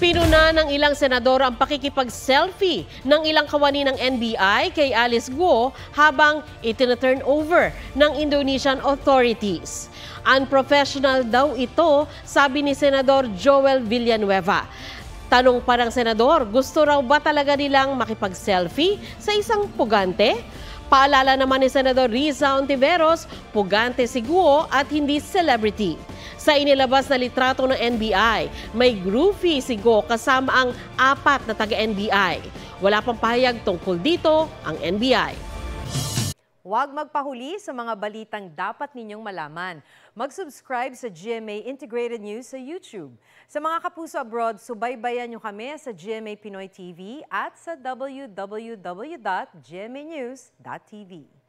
Pinuna ng ilang senador ang pakikipag-selfie ng ilang kawani ng NBI kay Alice Guo habang itina-turn over ng Indonesian authorities. Unprofessional daw ito, sabi ni Senador Joel Villanueva. Tanong pa ng senador, gusto raw ba talaga nilang makipag-selfie sa isang pugante? Paalala naman ni Senador Riza Ontiveros, pugante si Guo at hindi celebrity. Sa inilabas na litrato ng NBI, may groupie si Guo kasama ang 4 na taga-NBI. Wala pang pahayag tungkol dito ang NBI. Huwag magpahuli sa mga balitang dapat ninyong malaman. Mag-subscribe sa GMA Integrated News sa YouTube. Sa mga kapuso abroad, subaybayan nyo kami sa GMA Pinoy TV at sa www.gmanews.tv.